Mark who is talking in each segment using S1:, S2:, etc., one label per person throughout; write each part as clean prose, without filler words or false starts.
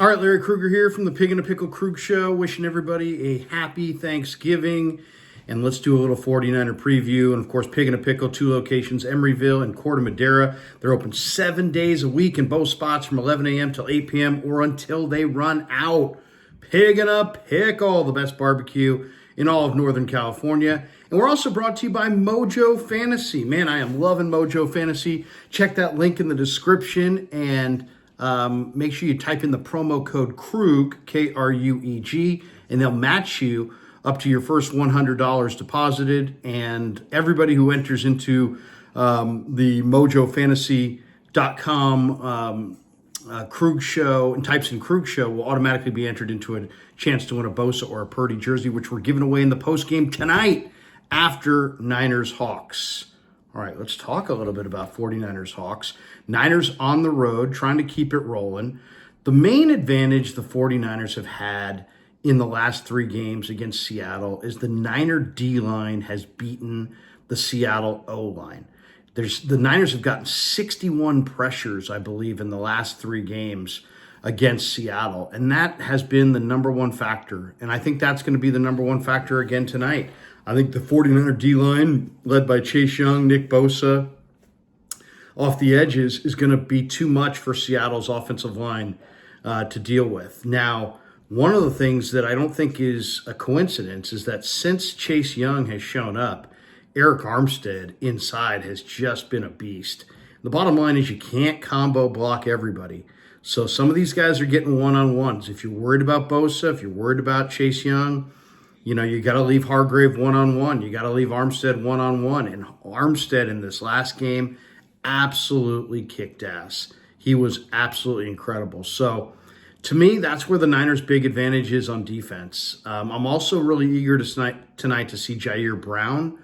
S1: All right, Larry Krueger here from the Pig in a Pickle Krug Show, wishing everybody a happy Thanksgiving. And let's do a little 49er preview. And of course, Pig in a Pickle, 2 locations, Emeryville and Corte Madera. They're open 7 days a week in both spots from 11 a.m. till 8 p.m. or until they run out. Pig in a Pickle, the best barbecue in all of Northern California. And we're also brought to you by Mojo Fantasy. Man, I am loving Mojo Fantasy. Check that link in the description and make sure you type in the promo code KRUG, K-R-U-E-G, and they'll match you up to your first $100 deposited. And everybody who enters into the mojofantasy.com Krug Show and types in Krug Show will automatically be entered into a chance to win a Bosa or a Purdy jersey, which we're giving away in the postgame tonight after Niners-Hawks. All right, let's talk a little bit about 49ers-Hawks. Niners on the road, trying to keep it rolling. The main advantage the 49ers have had in the last 3 games against Seattle is the Niner D-line has beaten the Seattle O-line. The Niners have gotten 61 pressures, I believe, in the last 3 games against Seattle, and that has been the number one factor, and I think that's going to be the number one factor again tonight. I think the 49er D-line, led by Chase Young, Nick Bosa, off the edges, is going to be too much for Seattle's offensive line to deal with. Now, one of the things that I don't think is a coincidence is that since Chase Young has shown up, Eric Armstead inside has just been a beast. The bottom line is you can't combo block everybody. So some of these guys are getting one-on-ones. If you're worried about Bosa, if you're worried about Chase Young, you got to leave Hargrave one-on-one. You got to leave Armstead one-on-one. And Armstead in this last game absolutely kicked ass. He was absolutely incredible. So to me, that's where the Niners' big advantage is on defense. I'm also really eager tonight to see Jair Brown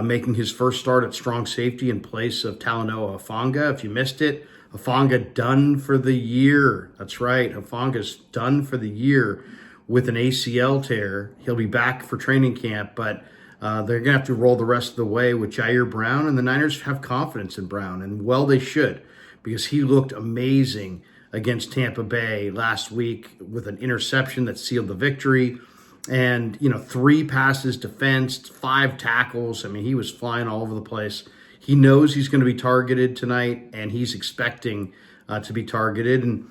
S1: making his first start at strong safety in place of Talanoa Hufanga. If you missed it, Hufanga done for the year. That's right, Hufanga's done for the year with an ACL tear. He'll be back for training camp, but they're going to have to roll the rest of the way with Jair Brown, and the Niners have confidence in Brown, and well, they should, because he looked amazing against Tampa Bay last week with an interception that sealed the victory, and 3 passes defensed, 5 tackles. I mean, he was flying all over the place. He knows he's going to be targeted tonight, and he's expecting to be targeted, and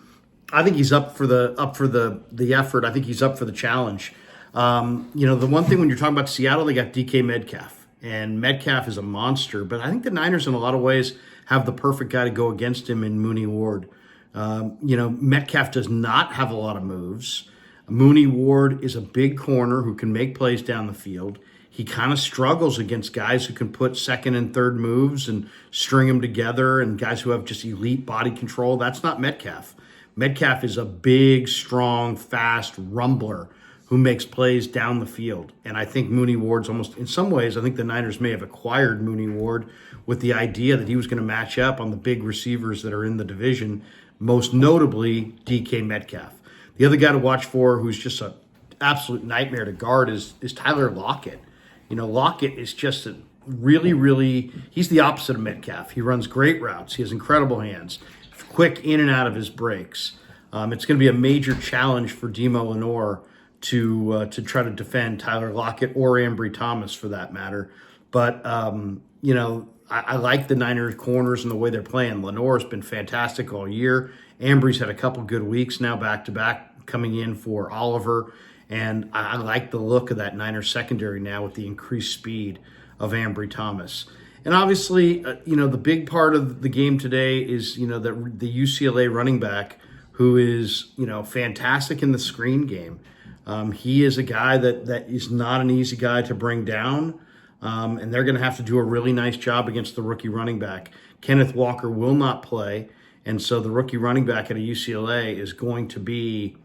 S1: I think he's up for the effort. I think he's up for the challenge. The one thing when you're talking about Seattle, they got DK Metcalf, and Metcalf is a monster. But I think the Niners, in a lot of ways, have the perfect guy to go against him in Mooney Ward. Metcalf does not have a lot of moves. Mooney Ward is a big corner who can make plays down the field. He kind of struggles against guys who can put second and third moves and string them together, and guys who have just elite body control. That's not Metcalf. Metcalf is a big, strong, fast rumbler who makes plays down the field. And I think Mooney Ward's almost, in some ways, I think the Niners may have acquired Mooney Ward with the idea that he was going to match up on the big receivers that are in the division, most notably DK Metcalf. The other guy to watch for who's just an absolute nightmare to guard is Tyler Lockett. Lockett is just a really, he's the opposite of Metcalf. He runs great routes. He has incredible hands. Quick in and out of his breaks. It's going to be a major challenge for Demo Lenore to try to defend Tyler Lockett or Ambry Thomas for that matter. But, I like the Niners corners and the way they're playing. Lenore's been fantastic all year. Ambry's had a couple good weeks now back-to-back coming in for Oliver. And I like the look of that Niners secondary now with the increased speed of Ambry Thomas. And obviously, the big part of the game today is, the UCLA running back who is, fantastic in the screen game. He is a guy that is not an easy guy to bring down, and they're going to have to do a really nice job against the rookie running back. Kenneth Walker will not play, and so the rookie running back at UCLA is going to be,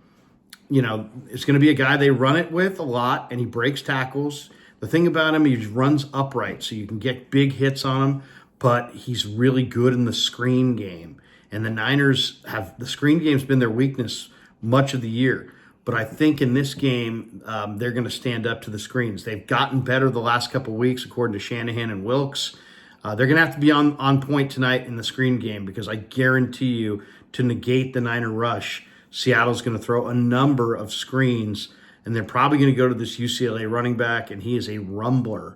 S1: it's going to be a guy they run it with a lot, and he breaks tackles. The thing about him, he runs upright, so you can get big hits on him, but he's really good in the screen game. And the Niners the screen game's been their weakness much of the year. But I think in this game, they're going to stand up to the screens. They've gotten better the last couple of weeks, according to Shanahan and Wilkes. They're going to have to be on point tonight in the screen game, because I guarantee you, to negate the Niner rush, Seattle's going to throw a number of screens, and they're probably going to go to this UCLA running back, and he is a rumbler.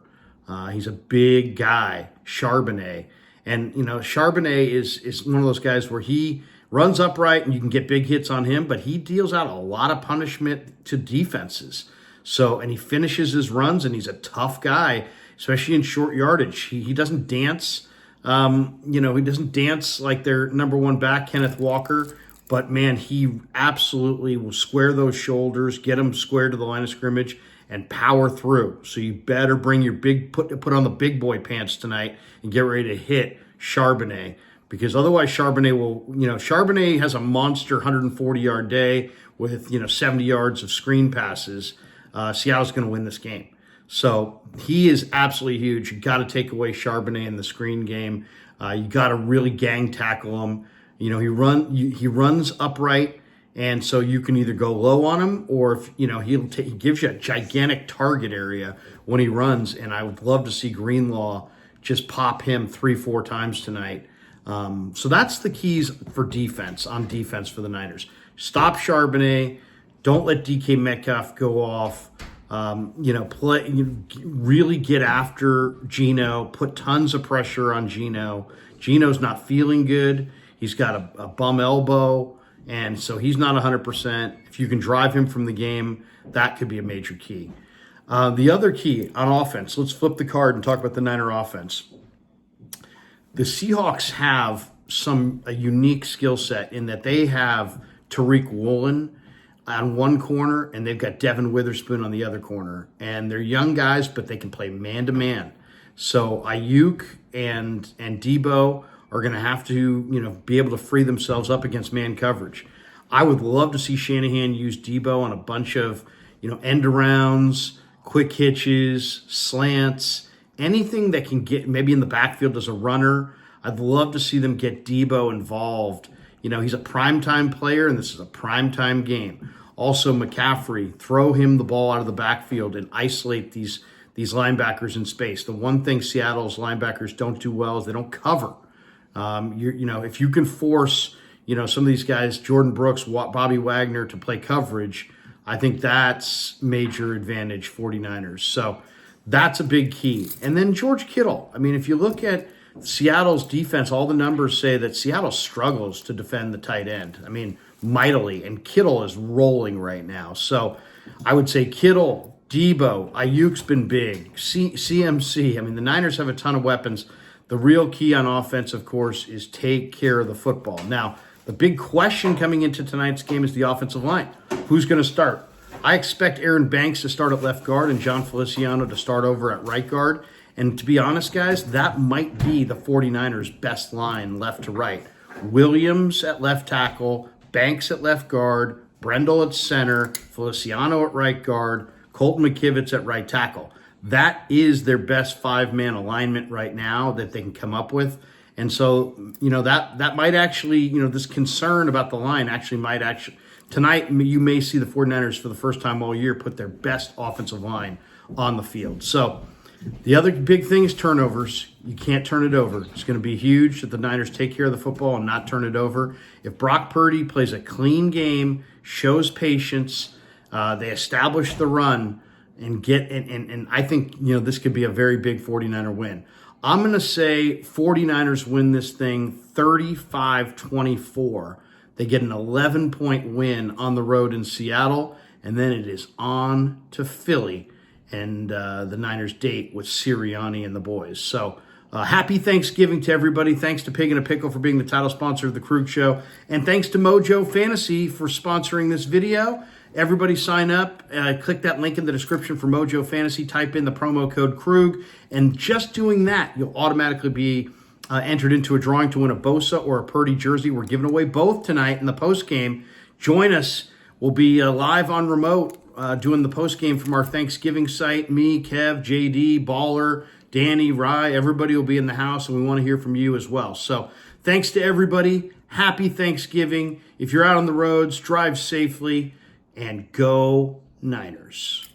S1: He's a big guy, Charbonnet. And, Charbonnet is one of those guys where he runs upright and you can get big hits on him, but he deals out a lot of punishment to defenses. So, and he finishes his runs, and he's a tough guy, especially in short yardage. He doesn't dance. He doesn't dance like their number one back, Kenneth Walker. But, man, he absolutely will square those shoulders, get him square to the line of scrimmage, and power through. So you better bring your put on the big boy pants tonight and get ready to hit Charbonnet, because otherwise Charbonnet has a monster 140-yard day with, 70 yards of screen passes. Seattle's going to win this game. So he is absolutely huge. You got to take away Charbonnet in the screen game. You got to really gang tackle him. He runs upright. And so you can either go low on him, or if, he gives you a gigantic target area when he runs. And I would love to see Greenlaw just pop him 3-4 times tonight. So that's the keys for defense for the Niners. Stop Charbonnet. Don't let DK Metcalf go off. Really get after Geno. Put tons of pressure on Geno. Geno's not feeling good. He's got a bum elbow. And so he's not 100%. If you can drive him from the game, that could be a major key. The other key on offense, let's flip the card and talk about the Niner offense. The Seahawks have a unique skill set in that they have Tariq Woolen on one corner, and they've got Devin Witherspoon on the other corner. And they're young guys, but they can play man-to-man. So Ayuk and Debo are going to have to, be able to free themselves up against man coverage. I would love to see Shanahan use Debo on a bunch of, end arounds, quick hitches, slants, anything that can get maybe in the backfield as a runner. I'd love to see them get Debo involved. He's a primetime player, and this is a primetime game. Also, McCaffrey, throw him the ball out of the backfield and isolate these linebackers in space. The one thing Seattle's linebackers don't do well is they don't cover. If you can force, some of these guys, Jordan Brooks, Bobby Wagner, to play coverage, I think that's major advantage 49ers. So that's a big key. And then George Kittle. I mean, if you look at Seattle's defense, all the numbers say that Seattle struggles to defend the tight end. I mean, mightily. And Kittle is rolling right now. So I would say Kittle, Debo, Ayuk's been big, CMC. I mean, the Niners have a ton of weapons. The real key on offense, of course, is take care of the football. Now, the big question coming into tonight's game is the offensive line. Who's going to start? I expect Aaron Banks to start at left guard and John Feliciano to start over at right guard. And to be honest, guys, that might be the 49ers' best line left to right. Williams at left tackle, Banks at left guard, Brendel at center, Feliciano at right guard, Colton McKivitz at right tackle. That is their best five-man alignment right now that they can come up with. And so, that might actually, this concern about the line tonight you may see the 49ers for the first time all year put their best offensive line on the field. So the other big thing is turnovers. You can't turn it over. It's going to be huge that the Niners take care of the football and not turn it over. If Brock Purdy plays a clean game, shows patience, they establish the run, and I think, this could be a very big 49er win. I'm going to say 49ers win this thing 35-24. They get an 11-point win on the road in Seattle, and then it is on to Philly and the Niners date with Sirianni and the boys. So happy Thanksgiving to everybody. Thanks to Pig and a Pickle for being the title sponsor of the Krug Show. And thanks to Mojo Fantasy for sponsoring this video. Everybody sign up. Click that link in the description for Mojo Fantasy. Type in the promo code Krug. And just doing that, you'll automatically be entered into a drawing to win a Bosa or a Purdy jersey. We're giving away both tonight in the postgame. Join us. We'll be live on remote doing the postgame from our Thanksgiving site. Me, Kev, JD, Baller, Danny, Rye, everybody will be in the house, and we want to hear from you as well. So thanks to everybody. Happy Thanksgiving. If you're out on the roads, drive safely, and go Niners.